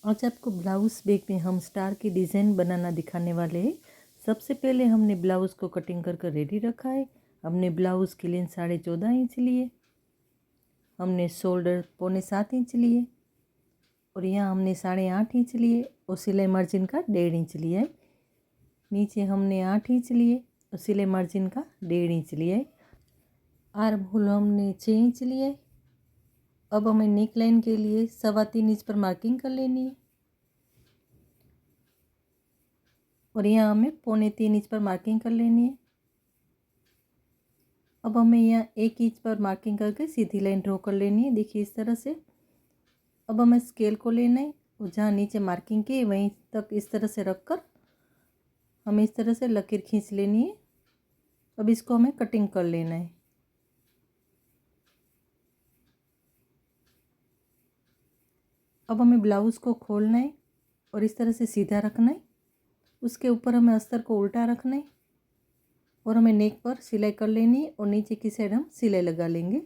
आज आपको blouse bag में हम स्टार की डिज़ाइन बनाना दिखाने वाले हैं। सबसे पहले हमने ब्लाउज़ को कटिंग कर कर रेडी रखा है। हमने ब्लाउज़ की लेंथ 14.5 इंच लिए, हमने शोल्डर 6.25 इंच लिए और यहाँ हमने 8.5 इंच लिए और सिलाई मार्जिन का 1.5 इंच लिया है। नीचे हमने 8 इंच लिए और सिलाई मार्जिन का 1.5 इंच लिया है। आर्म होल हमने 6 इंच लिया है। अब हमें नेक लाइन के लिए 3.25 इंच पर मार्किंग कर लेनी है और यहाँ हमें 3.25 इंच पर मार्किंग कर लेनी है। अब हमें यहाँ 1 इंच पर मार्किंग करके सीधी लाइन ड्रॉ कर लेनी है। देखिए इस तरह से। अब हमें स्केल को लेना है और जहाँ नीचे मार्किंग की वहीं तक इस तरह से रख कर हमें इस तरह से लकीर खींच लेनी है। अब इसको हमें कटिंग कर लेना है। अब हमें ब्लाउज़ को खोलना है और इस तरह से सीधा रखना है। उसके ऊपर हमें अस्तर को उल्टा रखना है और हमें नेक पर सिलाई कर लेनी है और नीचे की साइड हम सिलाई लगा लेंगे।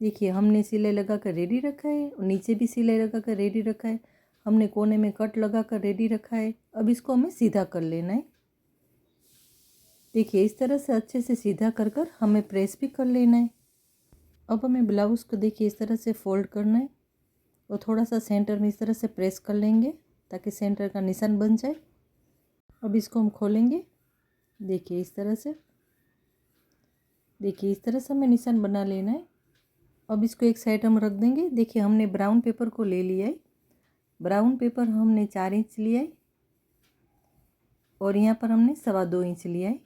देखिए हमने सिलाई लगा कर रेडी रखा है और नीचे भी सिलाई लगा कर रेडी रखा है। हमने कोने में कट लगा कर रेडी रखा है। अब इसको हमें सीधा कर लेना है। देखिए इस तरह से अच्छे से सीधा कर कर हमें प्रेस भी कर लेना है। अब हमें ब्लाउज़ को देखिए इस तरह से फोल्ड करना है और थोड़ा सा सेंटर में इस तरह से प्रेस कर लेंगे ताकि सेंटर का निशान बन जाए। अब इसको हम खोलेंगे। देखिए इस तरह से। देखिए इस तरह से हमें निशान बना लेना है। अब इसको एक साइड हम रख देंगे। देखिए हमने ब्राउन पेपर को ले लिया है। ब्राउन पेपर हमने 4 इंच लिया है और यहाँ पर हमने 2.25 इंच लिया है।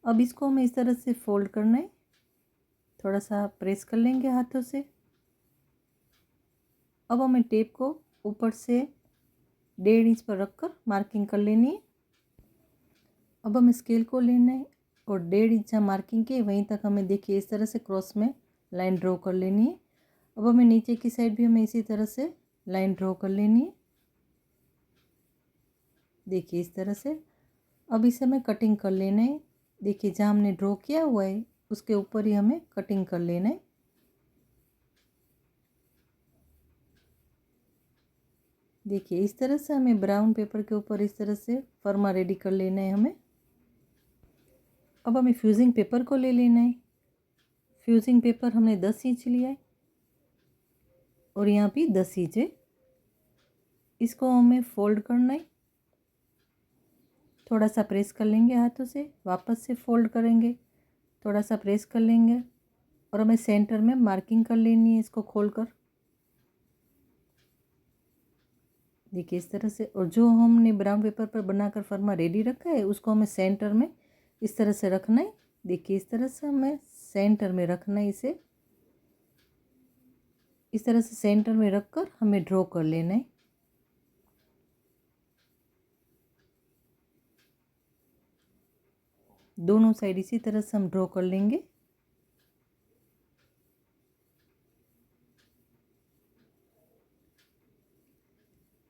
अब इसको हमें इस तरह से फोल्ड करना है। थोड़ा सा प्रेस कर लेंगे हाथों से। अब हमें टेप को ऊपर से 1.5 इंच पर रख कर मार्किंग कर लेनी है। अब हमें स्केल को लेना है और 1.5 इंच जहाँ मार्किंग की वहीं तक हमें देखिए इस तरह से क्रॉस में लाइन ड्रॉ कर लेनी है। अब हमें नीचे की साइड भी हमें इसी तरह से लाइन ड्रॉ कर लेनी है। देखिए इस तरह से। अब इसे हमें कटिंग कर लेना है। देखिए जहाँ हमने ड्रॉ किया हुआ है उसके ऊपर ही हमें कटिंग कर लेना है। देखिए इस तरह से हमें ब्राउन पेपर के ऊपर इस तरह से फर्मा रेडी कर लेना है हमें। अब हमें फ्यूजिंग पेपर को ले लेना है। फ्यूजिंग पेपर हमने 10 इंच लिया है और यहाँ भी 10 इंच है। इसको हमें फोल्ड करना है। थोड़ा सा प्रेस कर लेंगे हाथों से, वापस से फोल्ड करेंगे, थोड़ा सा प्रेस कर लेंगे और हमें सेंटर में मार्किंग कर लेनी है इसको खोलकर। देखिए इस तरह से। और जो हमने ब्राउन पेपर पर बनाकर फर्मा रेडी रखा है उसको हमें सेंटर में इस तरह से रखना है। देखिए इस तरह से हमें सेंटर में रखना है इसे। इस तरह से सेंटर में रखकर हमें ड्रॉ कर लेना है। दोनों साइड इसी तरह से हम ड्रॉ कर लेंगे।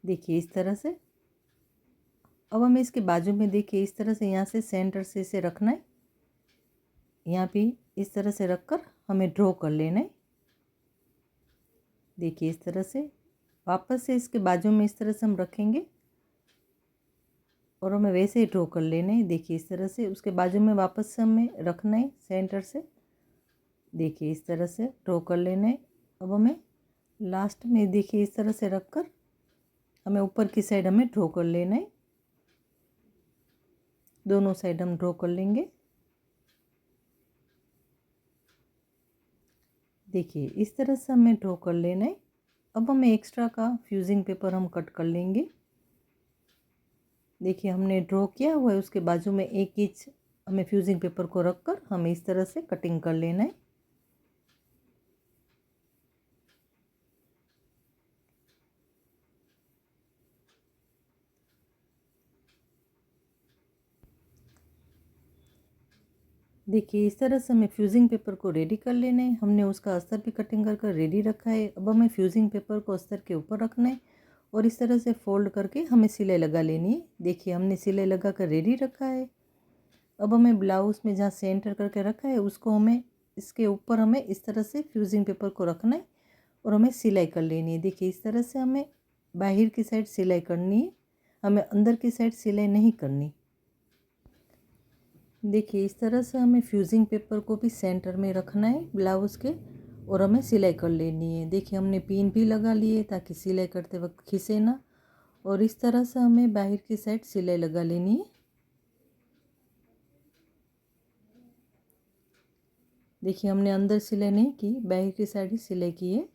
देखिए इस तरह से। अब हमें इसके बाजू में देखिए इस तरह से यहाँ से सेंटर से इसे रखना है। यहाँ भी इस तरह से रखकर हमें ड्रॉ कर लेना है। देखिए इस तरह से। वापस से इसके बाजू में इस तरह से हम रखेंगे और हमें वैसे ही ड्रॉ कर लेना है। देखिए इस तरह से उसके बाजू में वापस से हमें रखना है सेंटर से। देखिए इस तरह से ड्रॉ कर लेना है। अब हमें लास्ट में देखिए इस तरह से रखकर हमें ऊपर की साइड हमें ड्रॉ कर लेना है। दोनों साइड हम ड्रॉ कर लेंगे। देखिए इस तरह से हमें ड्रॉ कर लेना है। अब हमें एक्स्ट्रा का फ्यूजिंग पेपर हम कट कर लेंगे। देखिए हमने ड्रॉ किया हुआ है उसके बाजू में 1 इंच हमें फ्यूजिंग पेपर को रखकर हमें इस तरह से कटिंग कर लेना है। देखिए इस तरह से हमें फ्यूजिंग पेपर को रेडी कर लेना है। हमने उसका अस्तर भी कटिंग कर कर रेडी रखा है। अब हमें फ्यूजिंग पेपर को अस्तर के ऊपर रखना है और इस तरह से फोल्ड करके हमें सिलाई लगा लेनी है। देखिए हमने सिलाई लगा कर रेडी रखा है। अब हमें ब्लाउज़ में जहाँ सेंटर करके रखा है उसको हमें इसके ऊपर हमें इस तरह से फ्यूजिंग पेपर को रखना है और हमें सिलाई कर लेनी है। देखिए इस तरह से हमें बाहर की साइड सिलाई करनी है, हमें अंदर की साइड सिलाई नहीं करनी। देखिए इस तरह से हमें फ्यूजिंग पेपर को भी सेंटर में रखना है ब्लाउज़ के, और हमें सिलाई कर लेनी है। देखिए हमने पिन भी लगा लिए ताकि सिलाई करते वक्त खींचे ना, और इस तरह से हमें बाहर की साइड सिलाई लगा लेनी है। देखिए हमने अंदर सिलाई नहीं की, बाहर की साइड ही सिलाई की है।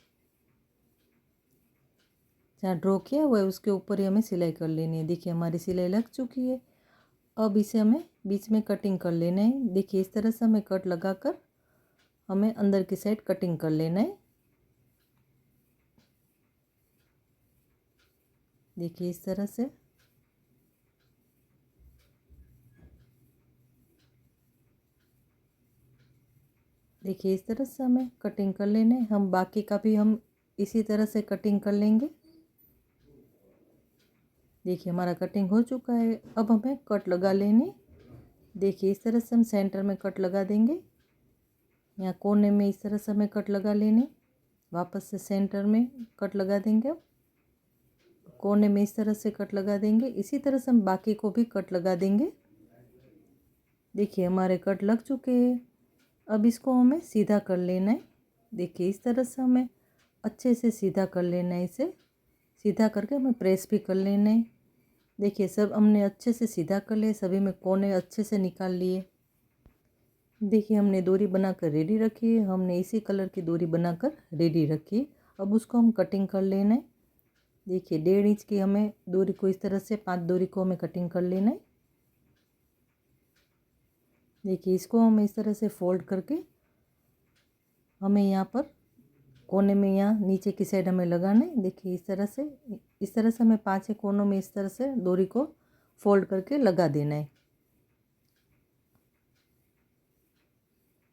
जहाँ ड्रॉ किया हुआ है उसके ऊपर ही हमें सिलाई कर लेनी है। देखिए हमारी सिलाई लग चुकी है। अब इसे हमें बीच में कटिंग कर लेना है। देखिए इस तरह से हमें कट लगाकर हमें अंदर की साइड कटिंग कर लेना है। देखिए इस तरह से। देखिए इस तरह से हमें कटिंग कर लेना है। हम बाकी का भी हम इसी तरह से कटिंग कर लेंगे। देखिए हमारा कटिंग हो चुका है। अब हमें कट लगा लेनी। देखिए इस तरह से हम सेंटर में कट लगा देंगे। यहाँ कोने में इस तरह से हमें कट लगा लेनी। वापस से सेंटर में कट लगा देंगे। अब कोने में इस तरह से कट लगा देंगे। इसी तरह से हम बाकी को भी कट लगा देंगे। देखिए हमारे कट लग चुके हैं। अब इसको हमें सीधा कर लेना है। देखिए इस तरह से हमें अच्छे से सीधा कर लेना है। इसे सीधा करके हमें प्रेस भी कर लेना है। देखिए सब हमने अच्छे से सीधा कर लिए, सभी में कोने अच्छे से निकाल लिए। देखिए हमने डोरी बनाकर रेडी रखी है। हमने इसी कलर की डोरी बनाकर रेडी रखी है। अब उसको हम कटिंग कर लेना है। देखिए 1.5 इंच की हमें डोरी को इस तरह से 5 डोरी को हमें कटिंग कर लेना है। देखिए इसको हम इस तरह से फोल्ड करके हमें यहाँ पर कोने में, यहाँ नीचे की साइड हमें लगाना है। देखिए इस तरह से हमें 5 कोनों में इस तरह से डोरी को फोल्ड करके लगा देना है।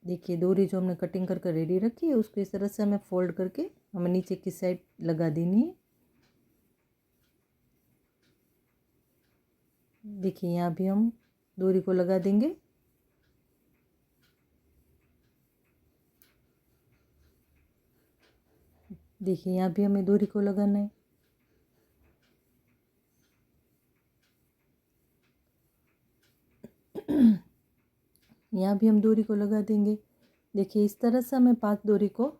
देखिए डोरी जो हमने कटिंग करके रेडी रखी है उसको इस तरह से हमें फोल्ड करके हमें नीचे की साइड लगा देनी है। देखिए यहाँ भी हम डोरी को लगा देंगे। देखिए यहाँ भी हमें डोरी को लगाना है। यहाँ भी हम डोरी को लगा देंगे। देखिए इस तरह से हमें 5 डोरी को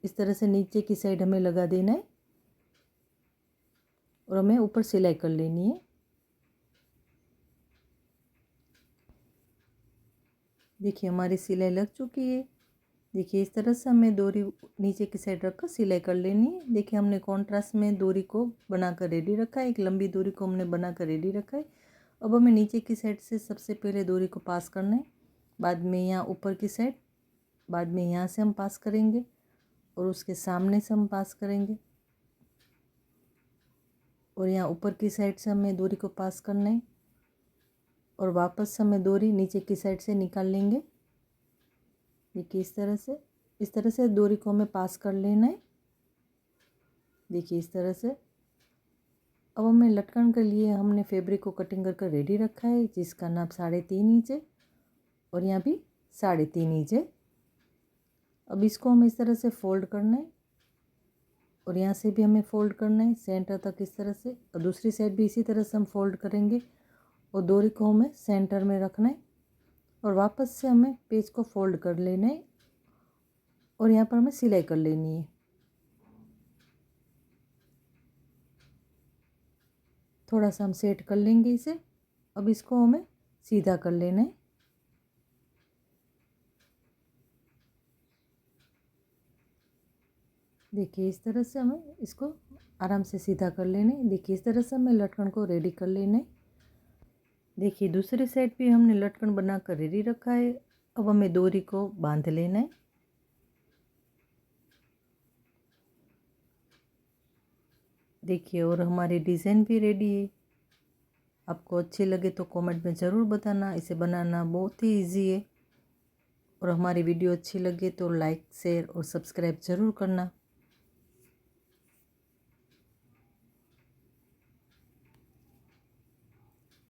इस तरह से नीचे की साइड हमें लगा देना है, और हमें ऊपर सिलाई कर लेनी है। देखिए हमारी सिलाई लग चुकी है। देखिए इस तरह से हमें डोरी नीचे की साइड रखकर सिलाई कर लेनी है। देखिए हमने कॉन्ट्रास्ट में डोरी को बनाकर रेडी रखा है। एक लंबी डोरी को हमने बनाकर रेडी रखा है। अब हमें नीचे की साइड से सबसे पहले डोरी को पास करना है, बाद में यहाँ ऊपर की साइड, बाद में यहाँ से हम पास करेंगे, और उसके सामने से हम पास करेंगे, और यहाँ ऊपर की साइड से हमें डोरी को पास करना है, और वापस हमें डोरी नीचे की साइड से निकाल लेंगे। देखिए इस तरह से डोरी को हमें पास कर लेना है। देखिए इस तरह से। अब हमें लटकन के लिए हमने फैब्रिक को कटिंग करके रेडी रखा है, जिसका नाप 3.5 इंच है, और यहाँ भी 3.5 इंच है। अब इसको हमें इस तरह से फोल्ड करना है, और यहाँ से भी हमें फोल्ड करना है सेंटर तक इस तरह से, और दूसरी साइड भी इसी तरह से हम फोल्ड करेंगे, और डोरी को हमें सेंटर में रखना है, और वापस से हमें पेज को फोल्ड कर लेना है, और यहाँ पर हमें सिलाई कर लेनी है। थोड़ा सा हम सेट कर लेंगे इसे। अब इसको हमें सीधा कर लेना है। देखिए इस तरह से हमें इसको आराम से सीधा कर लेना है। देखिए इस तरह से हमें लटकन को रेडी कर लेना है। देखिए दूसरी साइड भी हमने लटकन बना कर रेडी रखा है। अब हमें डोरी को बांध लेना है। देखिए और हमारी डिज़ाइन भी रेडी है। आपको अच्छी लगे तो कमेंट में ज़रूर बताना। इसे बनाना बहुत ही इजी है, और हमारी वीडियो अच्छी लगे तो लाइक, शेयर और सब्सक्राइब ज़रूर करना।